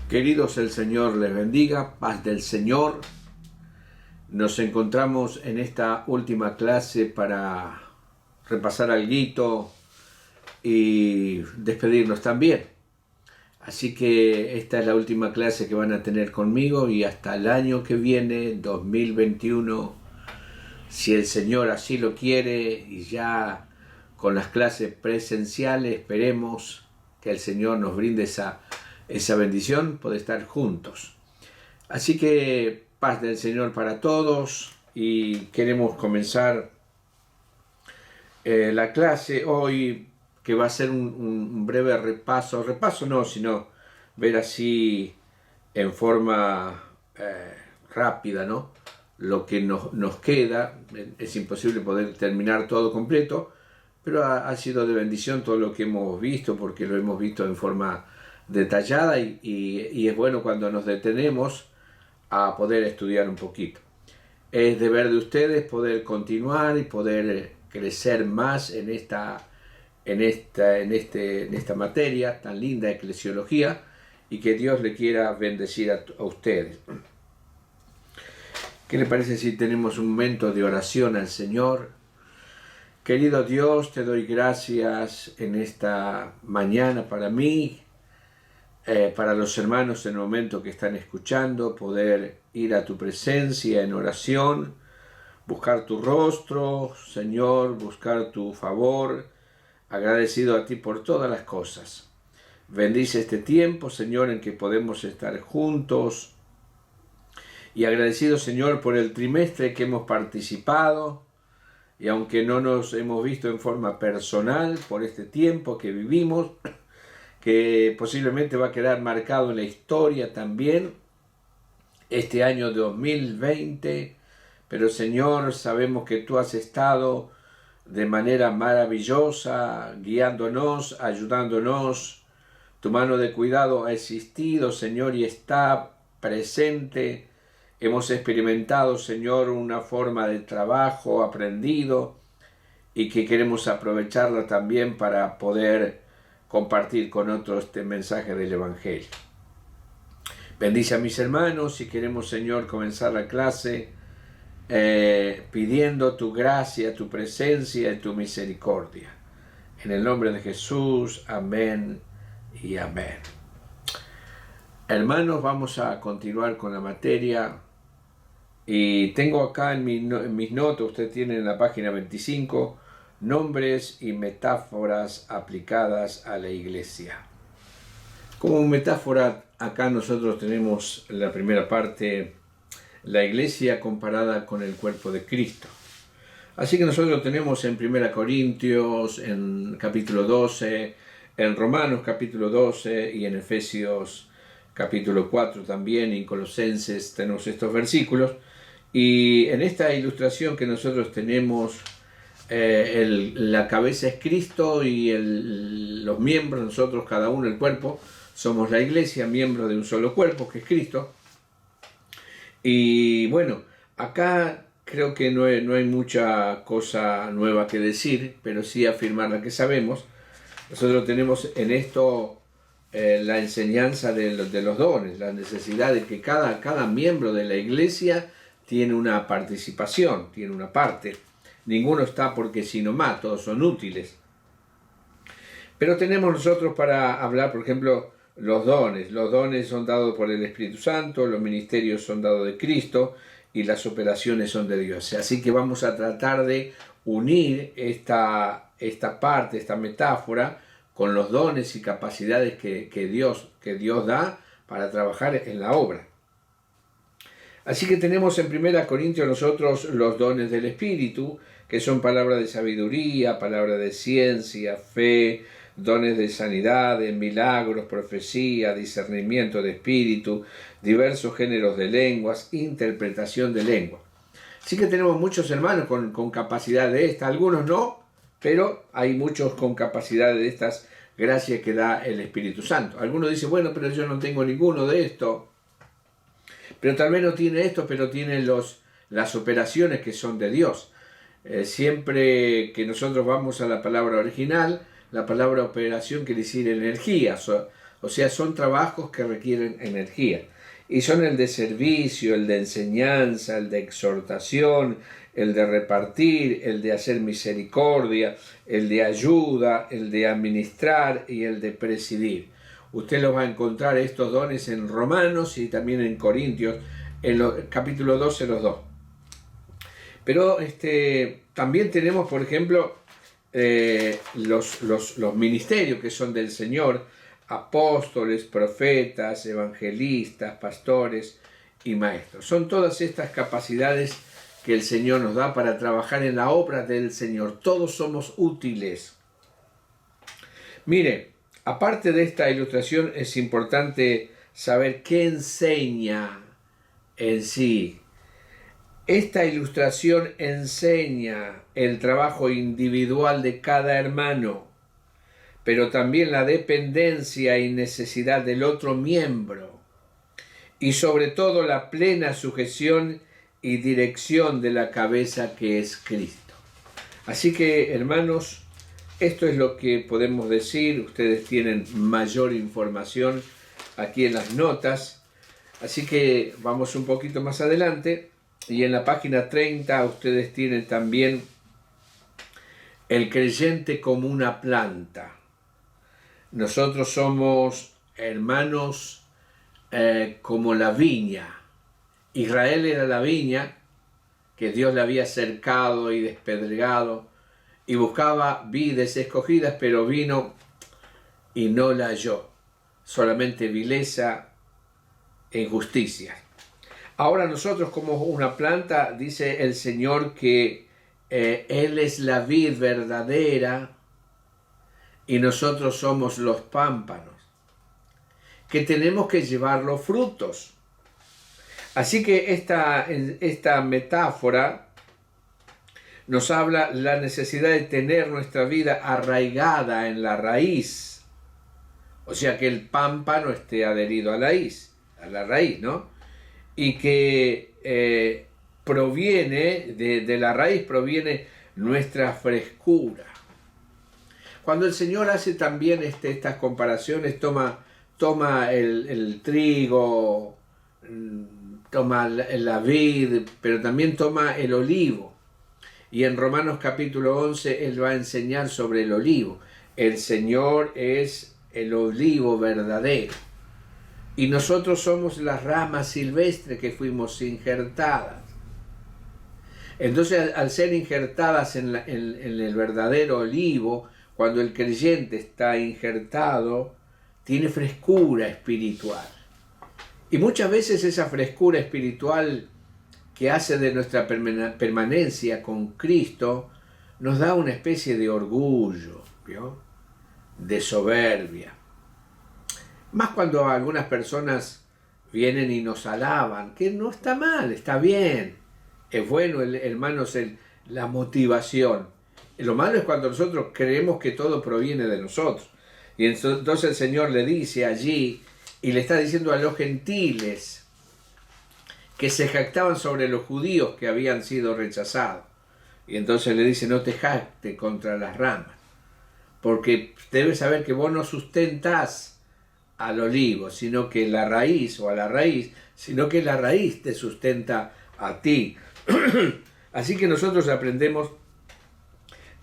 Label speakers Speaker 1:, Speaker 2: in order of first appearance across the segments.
Speaker 1: Queridos, el Señor les bendiga, paz del Señor. Nos encontramos en esta última clase para repasar alguito y despedirnos también. Así que esta es la última clase que van a tener conmigo y hasta el año que viene, 2021, si el Señor así lo quiere, y ya con las clases presenciales, esperemos que el Señor nos brinde esa bendición, poder estar juntos. Así que paz del Señor para todos, y queremos comenzar la clase hoy, que va a ser un breve repaso no, sino ver así en forma rápida, ¿no?, lo que nos queda. Es imposible poder terminar todo completo, pero ha sido de bendición todo lo que hemos visto, porque lo hemos visto en forma detallada y es bueno cuando nos detenemos a poder estudiar un poquito. Es deber de ustedes poder continuar y poder crecer más en esta materia tan linda, eclesiología, y que Dios le quiera bendecir a ustedes. ¿Qué le parece si tenemos un momento de oración al Señor? Querido Dios, te doy gracias en esta mañana para mí, para los hermanos en el momento que están escuchando, poder ir a tu presencia en oración, buscar tu rostro, Señor, buscar tu favor, agradecido a ti por todas las cosas. Bendice este tiempo, Señor, en que podemos estar juntos, y agradecido, Señor, por el trimestre que hemos participado, y aunque no nos hemos visto en forma personal por este tiempo que vivimos, que posiblemente va a quedar marcado en la historia también, este año 2020, pero Señor, sabemos que tú has estado de manera maravillosa, guiándonos, ayudándonos. Tu mano de cuidado ha existido, Señor, y está presente. Hemos experimentado, Señor, una forma de trabajo aprendido, y que queremos aprovecharla también para poder compartir con otros este mensaje del Evangelio. Bendice a mis hermanos, y queremos, Señor, comenzar la clase pidiendo tu gracia, tu presencia y tu misericordia. En el nombre de Jesús, amén y amén. Hermanos, vamos a continuar con la materia, y tengo acá en mis notas, usted tiene en la página 25, nombres y metáforas aplicadas a la iglesia. Como metáfora, acá nosotros tenemos la primera parte, la iglesia comparada con el cuerpo de Cristo. Así que nosotros tenemos en 1 Corintios, en capítulo 12, en Romanos capítulo 12 y en Efesios capítulo 4 también, y en Colosenses tenemos estos versículos. Y en esta ilustración que nosotros tenemos, la cabeza es Cristo, y los miembros, nosotros cada uno, el cuerpo, somos la iglesia, miembro de un solo cuerpo que es Cristo. Y bueno, acá creo que no hay mucha cosa nueva que decir, pero sí afirmar la que sabemos. Nosotros tenemos en esto la enseñanza de los dones, la necesidad de que cada miembro de la iglesia tiene una participación, tiene una parte. Ninguno está porque sí nomás, todos son útiles. Pero tenemos nosotros para hablar, por ejemplo, los dones. Los dones son dados por el Espíritu Santo, los ministerios son dados de Cristo, y las operaciones son de Dios. Así que vamos a tratar de unir esta parte, esta metáfora, con los dones y capacidades que Dios da para trabajar en la obra. Así que tenemos en 1 Corintios nosotros los dones del Espíritu, que son palabra de sabiduría, palabra de ciencia, fe, dones de sanidad, de milagros, profecía, discernimiento de espíritu, diversos géneros de lenguas, interpretación de lengua. Así que tenemos muchos hermanos con capacidad de esta, algunos no, pero hay muchos con capacidad de estas gracias que da el Espíritu Santo. Algunos dicen, bueno, pero yo no tengo ninguno de esto. Pero tal vez no tiene esto, pero tiene las operaciones que son de Dios. Siempre que nosotros vamos a la palabra original, la palabra operación quiere decir energía, O sea, son trabajos que requieren energía. Y son el de servicio, el de enseñanza, el de exhortación, el de repartir, el de hacer misericordia, el de ayuda, el de administrar y el de presidir. Usted los va a encontrar estos dones en Romanos y también en Corintios, en capítulo 12, los dos. Pero también tenemos, por ejemplo, los ministerios que son del Señor: apóstoles, profetas, evangelistas, pastores y maestros. Son todas estas capacidades que el Señor nos da para trabajar en la obra del Señor. Todos somos útiles. Mire, aparte de esta ilustración, es importante saber qué enseña en sí. Esta ilustración enseña el trabajo individual de cada hermano, pero también la dependencia y necesidad del otro miembro, y sobre todo la plena sujeción y dirección de la cabeza, que es Cristo. Así que, hermanos, esto es lo que podemos decir. Ustedes tienen mayor información aquí en las notas, así que vamos un poquito más adelante, y en la página 30 ustedes tienen también el creyente como una planta. Nosotros somos hermanos como la viña. Israel era la viña que Dios le había cercado y despedregado, y buscaba vides escogidas, pero vino y no la halló, solamente vileza e injusticia. Ahora nosotros, como una planta, dice el Señor que Él es la vid verdadera y nosotros somos los pámpanos, que tenemos que llevar los frutos. Así que esta metáfora nos habla la necesidad de tener nuestra vida arraigada en la raíz. O sea, que el pámpano esté adherido a la raíz, ¿no? Y que proviene, de la raíz proviene nuestra frescura. Cuando el Señor hace también estas comparaciones, toma el trigo, toma la vid, pero también toma el olivo. Y en Romanos capítulo 11 Él va a enseñar sobre el olivo. El Señor es el olivo verdadero. Y nosotros somos las ramas silvestres que fuimos injertadas. Entonces, al ser injertadas en el verdadero olivo, cuando el creyente está injertado, tiene frescura espiritual. Y muchas veces esa frescura espiritual que hace de nuestra permanencia con Cristo nos da una especie de orgullo, ¿vio? De soberbia. Más cuando algunas personas vienen y nos alaban, que no está mal, está bien. Es bueno, hermanos, la motivación. Lo malo es cuando nosotros creemos que todo proviene de nosotros. Y entonces el Señor le dice allí, y le está diciendo a los gentiles que se jactaban sobre los judíos que habían sido rechazados. Y entonces le dice: no te jactes contra las ramas, porque debes saber que vos no sustentás al olivo, sino que la raíz, o a la raíz, sino que la raíz te sustenta a ti. Así que nosotros aprendemos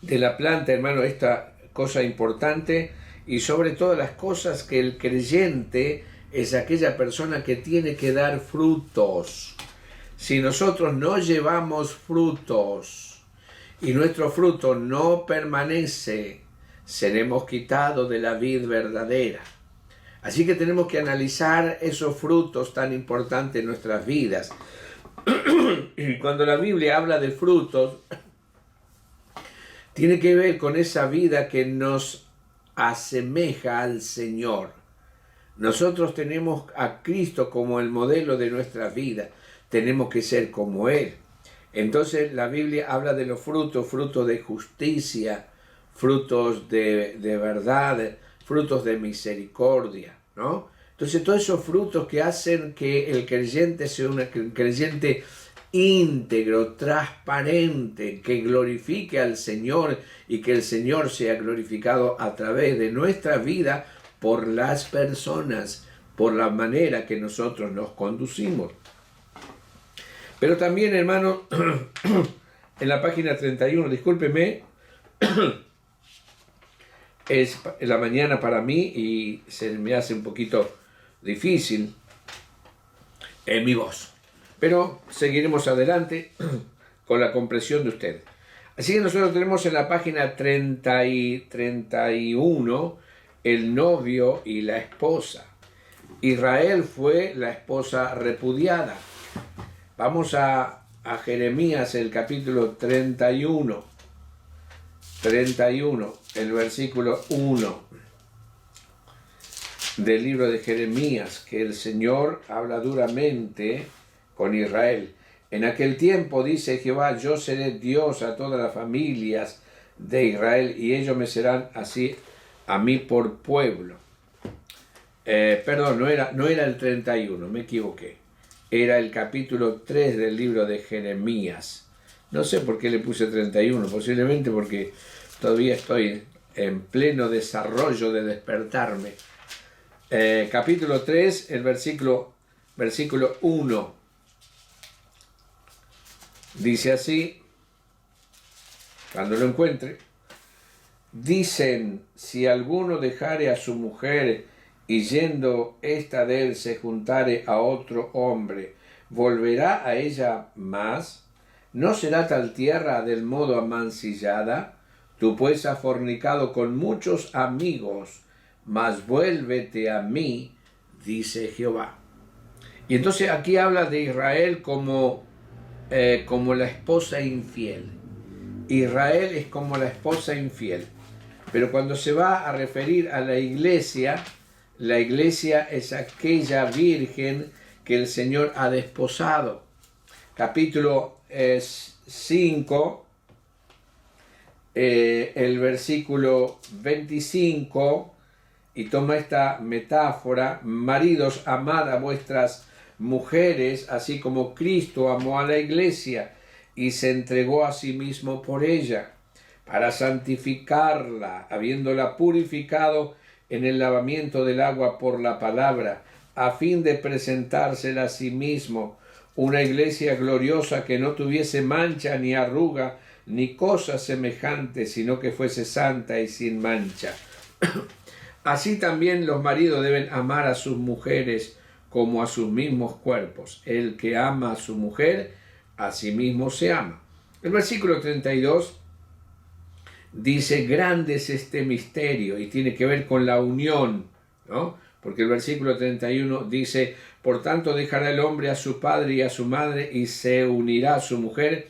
Speaker 1: de la planta, hermano, esta cosa importante, y sobre todas las cosas, que el creyente es aquella persona que tiene que dar frutos. Si nosotros no llevamos frutos y nuestro fruto no permanece, seremos quitados de la vid verdadera. Así que tenemos que analizar esos frutos tan importantes en nuestras vidas. Y cuando la Biblia habla de frutos, tiene que ver con esa vida que nos asemeja al Señor. Nosotros tenemos a Cristo como el modelo de nuestra vida. Tenemos que ser como Él. Entonces la Biblia habla de los frutos: frutos de justicia, frutos de verdad, frutos de misericordia, ¿no? Entonces todos esos frutos que hacen que el creyente sea un creyente íntegro, transparente, que glorifique al Señor y que el Señor sea glorificado a través de nuestra vida, por las personas, por la manera que nosotros nos conducimos. Pero también, hermano, en la página 31, discúlpeme, es la mañana para mí y se me hace un poquito difícil en mi voz. Pero seguiremos adelante con la comprensión de ustedes. Así que nosotros tenemos en la página 30 y 31 el novio y la esposa. Israel fue la esposa repudiada. Vamos a Jeremías, el capítulo 31, el versículo 1 del libro de Jeremías, que el Señor habla duramente con Israel. En aquel tiempo, dice Jehová, yo seré Dios a todas las familias de Israel, y ellos me serán así a mí por pueblo. Perdón, no era el 31, me equivoqué. Era el capítulo 3 del libro de Jeremías. No sé por qué le puse 31, posiblemente porque todavía estoy en pleno desarrollo de despertarme. Capítulo 3, el versículo 1. Dice así, cuando lo encuentre: dicen, si alguno dejare a su mujer y yendo ésta de él se juntare a otro hombre, ¿volverá a ella más? ¿No será tal tierra del modo amancillada? Tú pues has fornicado con muchos amigos, mas vuélvete a mí, dice Jehová. Y entonces aquí habla de Israel como la esposa infiel. Israel es como la esposa infiel. Pero cuando se va a referir a la iglesia es aquella virgen que el Señor ha desposado. Capítulo 5, el versículo 25, y toma esta metáfora: maridos, amad a vuestras mujeres, así como Cristo amó a la iglesia y se entregó a sí mismo por ella, para santificarla, habiéndola purificado en el lavamiento del agua por la palabra, a fin de presentársela a sí mismo, una iglesia gloriosa, que no tuviese mancha ni arruga ni cosa semejante, sino que fuese santa y sin mancha. Así también los maridos deben amar a sus mujeres como a sus mismos cuerpos. El que ama a su mujer, a sí mismo se ama. El versículo 32 dice: grande es este misterio, y tiene que ver con la unión, ¿no? Porque el versículo 31 dice: por tanto dejará el hombre a su padre y a su madre, y se unirá a su mujer,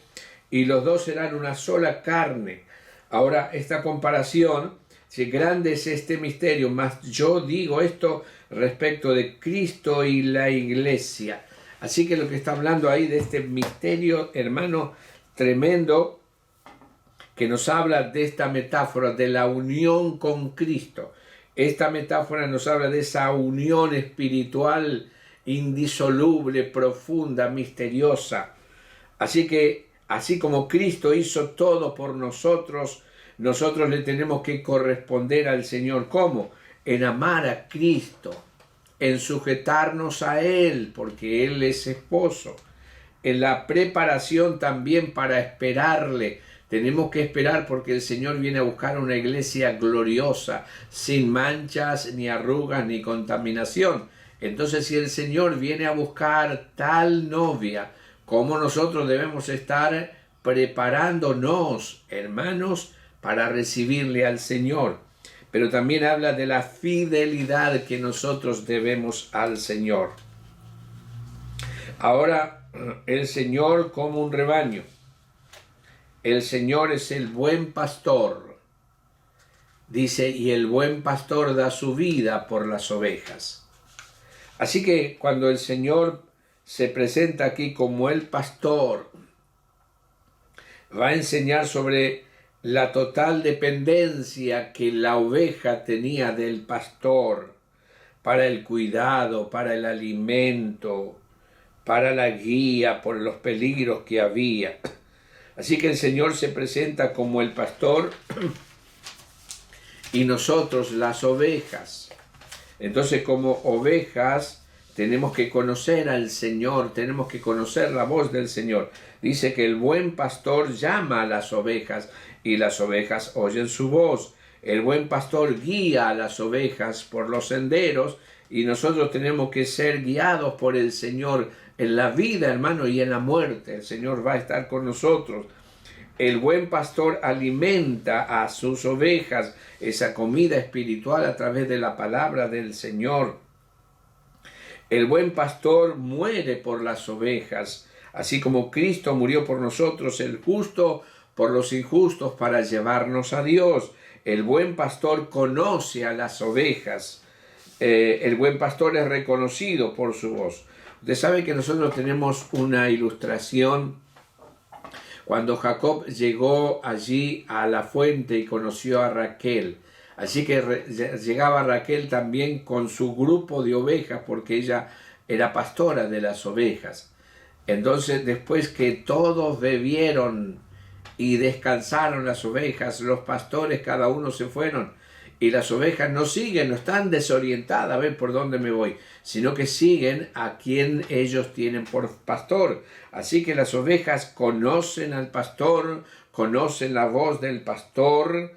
Speaker 1: y los dos serán una sola carne. Ahora, esta comparación, si grande es este misterio, mas yo digo esto respecto de Cristo y la iglesia. Así que lo que está hablando ahí de este misterio, hermano, tremendo, que nos habla de esta metáfora de la unión con Cristo. Esta metáfora nos habla de esa unión espiritual indisoluble, profunda, misteriosa. Así que, así como Cristo hizo todo por nosotros, nosotros le tenemos que corresponder al Señor. ¿Cómo? En amar a Cristo, en sujetarnos a Él, porque Él es esposo. En la preparación también para esperarle. Tenemos que esperar porque el Señor viene a buscar una iglesia gloriosa, sin manchas, ni arrugas, ni contaminación. Entonces, si el Señor viene a buscar tal novia, ¿cómo nosotros debemos estar preparándonos, hermanos, para recibirle al Señor? Pero también habla de la fidelidad que nosotros debemos al Señor. Ahora, el Señor como un rebaño. El Señor es el buen pastor. Dice, y el buen pastor da su vida por las ovejas. Así que cuando el Señor se presenta aquí como el pastor, va a enseñar sobre la total dependencia que la oveja tenía del pastor para el cuidado, para el alimento, para la guía por los peligros que había. Así que el Señor se presenta como el pastor y nosotros las ovejas. Entonces, como ovejas, tenemos que conocer al Señor, tenemos que conocer la voz del Señor. Dice que el buen pastor llama a las ovejas y las ovejas oyen su voz. El buen pastor guía a las ovejas por los senderos y nosotros tenemos que ser guiados por el Señor en la vida, hermano, y en la muerte. El Señor va a estar con nosotros. El buen pastor alimenta a sus ovejas, esa comida espiritual a través de la palabra del Señor. El buen pastor muere por las ovejas, así como Cristo murió por nosotros, el justo por los injustos, para llevarnos a Dios. El buen pastor conoce a las ovejas. El buen pastor es reconocido por su voz. Usted sabe que nosotros tenemos una ilustración cuando Jacob llegó allí a la fuente y conoció a Raquel. Así que llegaba Raquel también con su grupo de ovejas, porque ella era pastora de las ovejas. Entonces, después que todos bebieron y descansaron las ovejas, los pastores cada uno se fueron, y las ovejas no siguen, no están desorientadas a ver por dónde me voy, sino que siguen a quien ellos tienen por pastor. Así que las ovejas conocen al pastor, conocen la voz del pastor,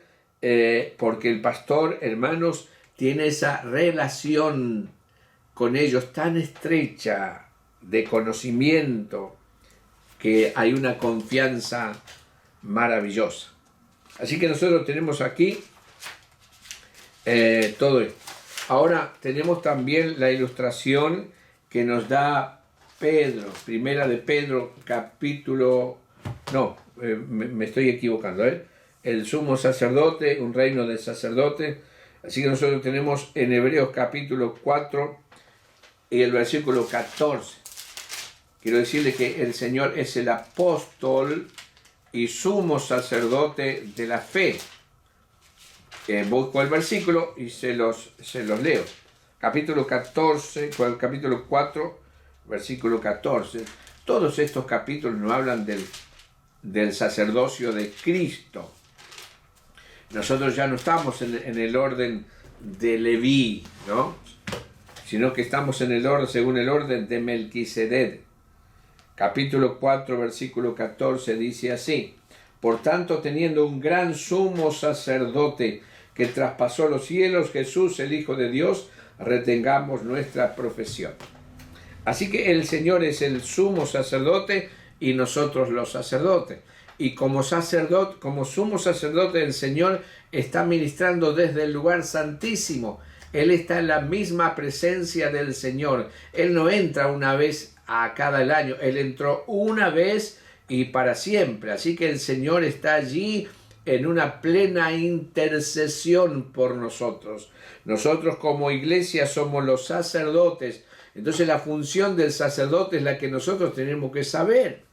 Speaker 1: porque el pastor, hermanos, tiene esa relación con ellos tan estrecha de conocimiento que hay una confianza maravillosa. Así que nosotros tenemos aquí todo esto. Ahora tenemos también la ilustración que nos da Pedro, primera de Pedro, capítulo, me estoy equivocando, el sumo sacerdote, un reino de sacerdotes. Así que nosotros tenemos en Hebreos capítulo 4 y el versículo 14. Quiero decirle que el Señor es el apóstol y sumo sacerdote de la fe. Busco el versículo y se los leo. Capítulo 14, capítulo 4, versículo 14. Todos estos capítulos nos hablan del sacerdocio de Cristo. Nosotros ya no estamos en el orden de Leví, ¿no? Sino que estamos según el orden de Melquisedec. Capítulo 4, versículo 14 dice así: por tanto, teniendo un gran sumo sacerdote que traspasó los cielos, Jesús, el Hijo de Dios, retengamos nuestra profesión. Así que el Señor es el sumo sacerdote y nosotros los sacerdotes. Y como sumo sacerdote, el Señor está ministrando desde el lugar santísimo. Él está en la misma presencia del Señor. Él no entra una vez a cada año. Él entró una vez y para siempre. Así que el Señor está allí en una plena intercesión por nosotros. Nosotros como iglesia somos los sacerdotes. Entonces la función del sacerdote es la que nosotros tenemos que saber.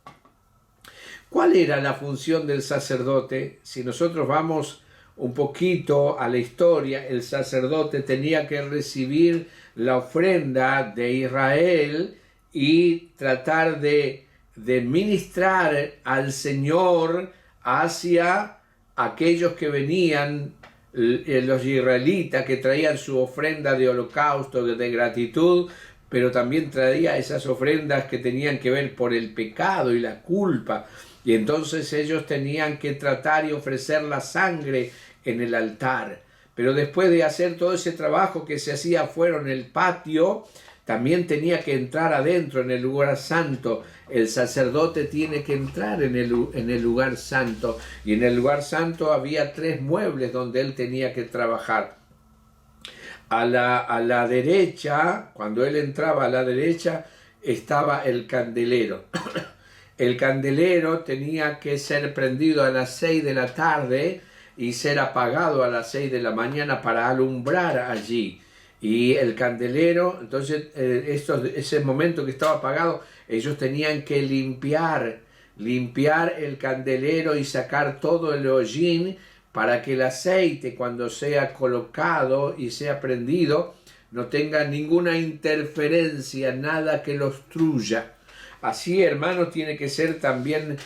Speaker 1: ¿Cuál era la función del sacerdote? Si nosotros vamos un poquito a la historia, el sacerdote tenía que recibir la ofrenda de Israel y tratar de ministrar al Señor hacia aquellos que venían, los israelitas, que traían su ofrenda de holocausto, de gratitud, pero también traía esas ofrendas que tenían que ver por el pecado y la culpa. Y entonces ellos tenían que tratar y ofrecer la sangre en el altar. Pero después de hacer todo ese trabajo que se hacía afuera en el patio, también tenía que entrar adentro en el lugar santo. El sacerdote tiene que entrar en el lugar santo. Y en el lugar santo había 3 muebles donde él tenía que trabajar. A la derecha, cuando él entraba a la derecha, estaba el candelero. El candelero tenía que ser prendido a las 6 de la tarde y ser apagado a las 6 de la mañana para alumbrar allí. Y el candelero, entonces, ese momento que estaba apagado, ellos tenían que limpiar el candelero y sacar todo el hollín para que el aceite, cuando sea colocado y sea prendido, no tenga ninguna interferencia, nada que lo obstruya. Así, hermanos, tiene que ser también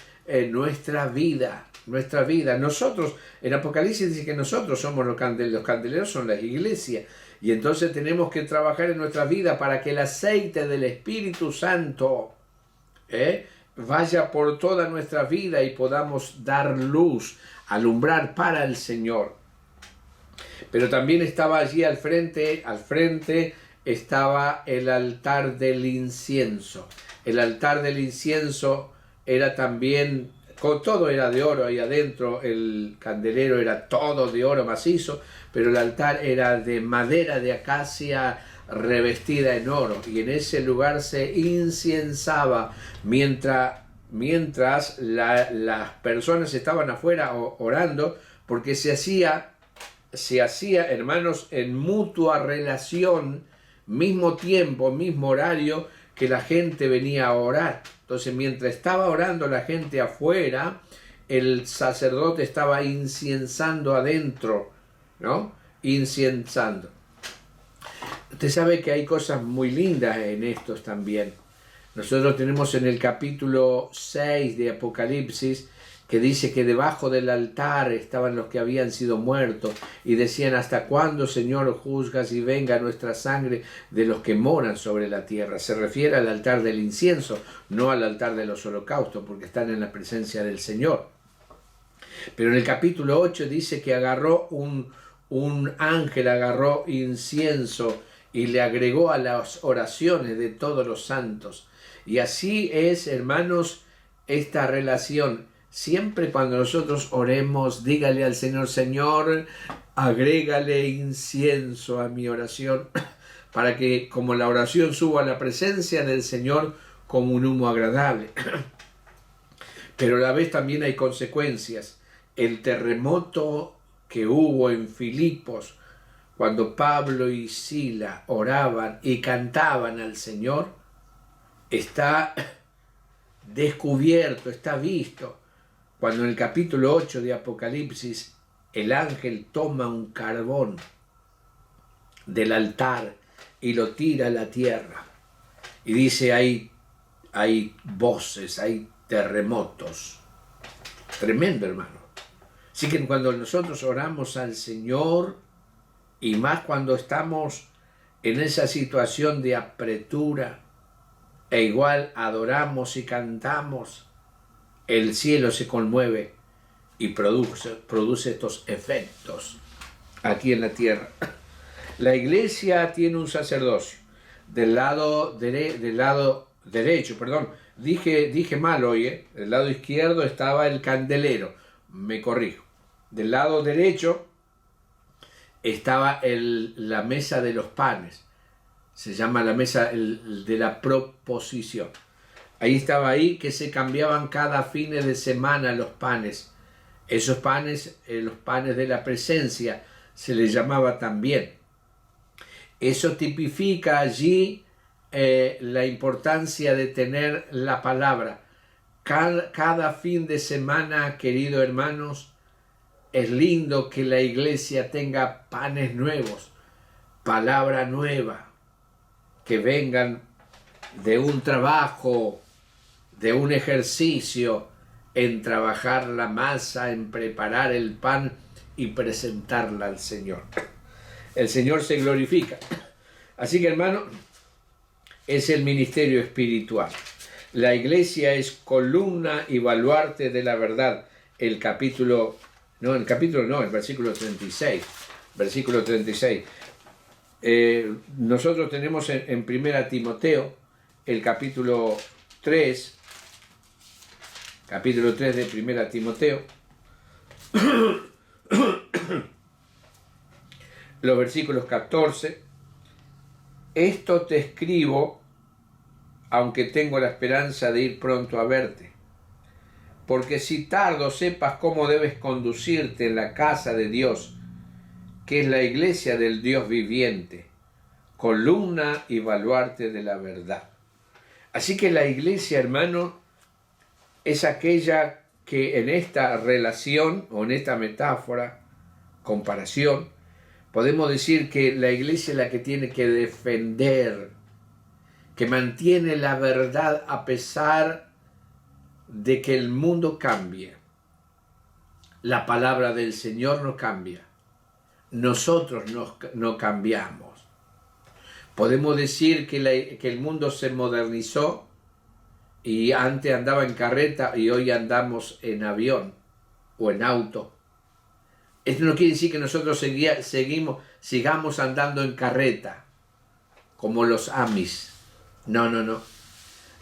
Speaker 1: nuestra vida. nuestra vida. Nosotros, en Apocalipsis dice que nosotros somos los candeleros, son las iglesias. Y entonces tenemos que trabajar en nuestra vida para que el aceite del Espíritu Santo vaya por toda nuestra vida y podamos dar luz, alumbrar para el Señor. Pero también estaba allí al frente estaba el altar del incienso. El altar del incienso era también, todo era de oro ahí adentro, el candelero era todo de oro macizo, pero el altar era de madera de acacia revestida en oro, y en ese lugar se inciensaba mientras las personas estaban afuera orando, porque se hacía, hermanos, en mutua relación, mismo tiempo, mismo horario que la gente venía a orar. Entonces, mientras estaba orando la gente afuera, el sacerdote estaba inciensando adentro, ¿no? Inciensando. Usted sabe que hay cosas muy lindas en estos también. Nosotros tenemos en el capítulo 6 de Apocalipsis que dice que debajo del altar estaban los que habían sido muertos y decían: ¿hasta cuándo, Señor, juzgas y venga nuestra sangre de los que moran sobre la tierra? Se refiere al altar del incienso, no al altar de los holocaustos, porque están en la presencia del Señor. Pero en el capítulo 8 dice que un ángel agarró incienso y le agregó a las oraciones de todos los santos. Y así es, hermanos, esta relación. Siempre cuando nosotros oremos, dígale al Señor: Señor, agrégale incienso a mi oración, para que como la oración suba a la presencia del Señor como un humo agradable. Pero a la vez también hay consecuencias. El terremoto que hubo en Filipos, cuando Pablo y Sila oraban y cantaban al Señor, está descubierto, está visto. Cuando en el capítulo 8 de Apocalipsis el ángel toma un carbón del altar y lo tira a la tierra. Y dice: hay voces, hay terremotos. Tremendo, hermano. Así que cuando nosotros oramos al Señor, y más cuando estamos en esa situación de apretura, e igual adoramos y cantamos, el cielo se conmueve y produce estos efectos aquí en la tierra. La iglesia tiene un sacerdocio. Del lado derecho, dije mal hoy, del lado izquierdo estaba el candelero, me corrijo. Del lado derecho estaba la mesa de los panes, se llama la mesa de la proposición. Ahí estaba que se cambiaban cada fin de semana los panes. Esos panes, los panes de la presencia, se les llamaba también. Eso tipifica allí la importancia de tener la palabra. Cada fin de semana, queridos hermanos, es lindo que la iglesia tenga panes nuevos, palabra nueva, que vengan de un trabajo, de un ejercicio en trabajar la masa, en preparar el pan y presentarla al Señor. El Señor se glorifica. Así que, hermano, es el ministerio espiritual. La iglesia es columna y baluarte de la verdad. El versículo 36. Versículo 36. Nosotros tenemos en 1 Timoteo, el capítulo 3 de 1 Timoteo, los versículos 14. Esto te escribo, aunque tengo la esperanza de ir pronto a verte, porque si tardo sepas cómo debes conducirte en la casa de Dios, que es la iglesia del Dios viviente, columna y baluarte de la verdad. Así que la iglesia, hermano, es aquella que en esta relación o en esta metáfora, comparación, podemos decir que la iglesia es la que tiene que defender, que mantiene la verdad a pesar de que el mundo cambie. La palabra del Señor no cambia. Nosotros no cambiamos. Podemos decir que el mundo se modernizó y antes andaba en carreta y hoy andamos en avión o en auto. Esto no quiere decir que nosotros sigamos andando en carreta, como los Amis. No, no, no.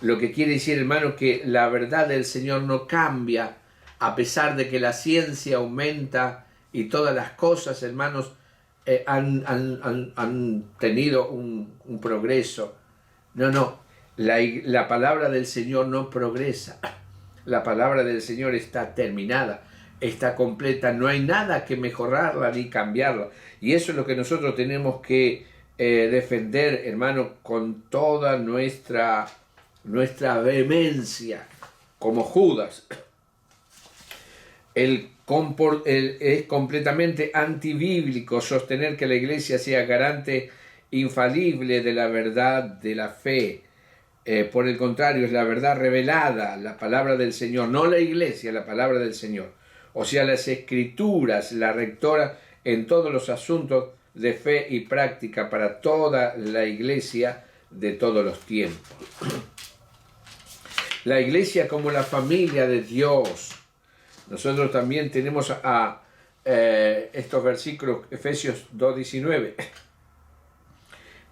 Speaker 1: Lo que quiere decir, hermano, que la verdad del Señor no cambia, a pesar de que la ciencia aumenta y todas las cosas, hermanos, han tenido un progreso. No, no. La palabra del Señor no progresa. La palabra del Señor está terminada, está completa, no hay nada que mejorarla ni cambiarla. Y eso es lo que nosotros tenemos que defender, hermano, con toda nuestra vehemencia, como Judas. Es completamente antibíblico sostener que la iglesia sea garante infalible de la verdad de la fe. Por el contrario, es la verdad revelada, la palabra del Señor, no la iglesia, la palabra del Señor. O sea, las escrituras, la rectora en todos los asuntos de fe y práctica para toda la iglesia de todos los tiempos. La iglesia como la familia de Dios. Nosotros también tenemos estos versículos, Efesios 2:19.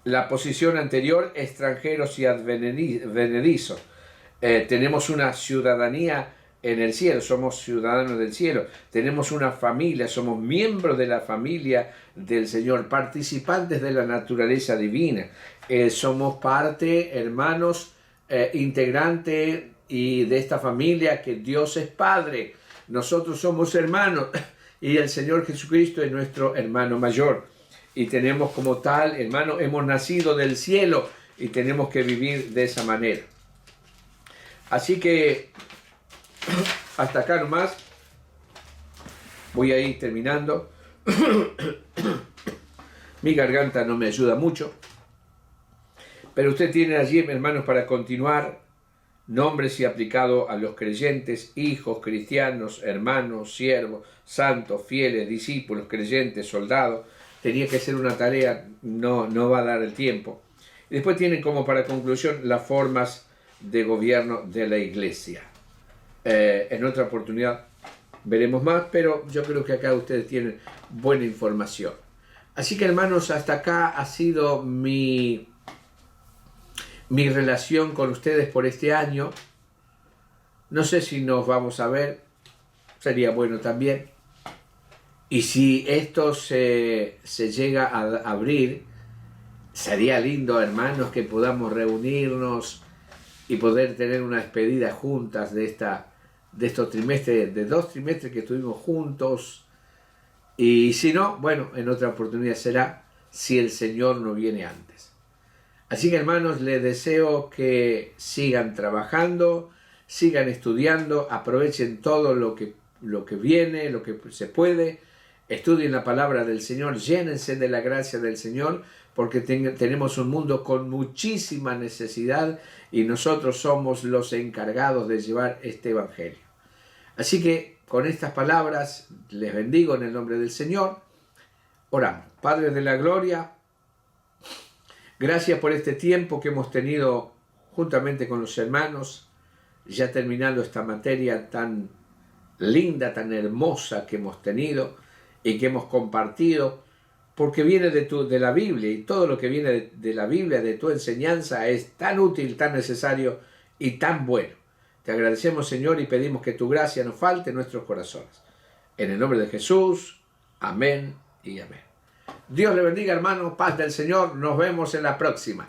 Speaker 1: La posición anterior, extranjeros y advenedizos. Tenemos una ciudadanía en el cielo, somos ciudadanos del cielo. Tenemos una familia, somos miembros de la familia del Señor, participantes de la naturaleza divina. Somos parte, hermanos, integrante y de esta familia que Dios es Padre. Nosotros somos hermanos y el Señor Jesucristo es nuestro hermano mayor. Y tenemos como tal, hermano, hemos nacido del cielo y tenemos que vivir de esa manera. Así que hasta acá nomás. Voy a ir terminando. Mi garganta no me ayuda mucho. Pero usted tiene allí, hermanos, para continuar, nombres y aplicado a los creyentes, hijos, cristianos, hermanos, siervos, santos, fieles, discípulos, creyentes, soldados. Tenía que ser una tarea, no va a dar el tiempo. Y después tienen como para conclusión las formas de gobierno de la iglesia. En otra oportunidad veremos más, pero yo creo que acá ustedes tienen buena información. Así que, hermanos, hasta acá ha sido mi relación con ustedes por este año. No sé si nos vamos a ver, sería bueno también. Y si esto se llega a abrir, sería lindo, hermanos, que podamos reunirnos y poder tener una despedida juntas de estos trimestres, de 2 trimestres que estuvimos juntos. Y si no, bueno, en otra oportunidad será, si el Señor no viene antes. Así que, hermanos, les deseo que sigan trabajando, sigan estudiando, aprovechen todo lo que viene, lo que se puede. Estudien la palabra del Señor, llénense de la gracia del Señor, porque tenemos un mundo con muchísima necesidad y nosotros somos los encargados de llevar este evangelio. Así que con estas palabras les bendigo en el nombre del Señor. Oramos. Padre de la gloria, gracias por este tiempo que hemos tenido juntamente con los hermanos, ya terminando esta materia tan linda, tan hermosa que hemos tenido y que hemos compartido, porque viene de la Biblia, y todo lo que viene de la Biblia, de tu enseñanza, es tan útil, tan necesario y tan bueno. Te agradecemos, Señor, y pedimos que tu gracia no falte en nuestros corazones. En el nombre de Jesús, amén y amén. Dios le bendiga, hermano, paz del Señor, nos vemos en la próxima.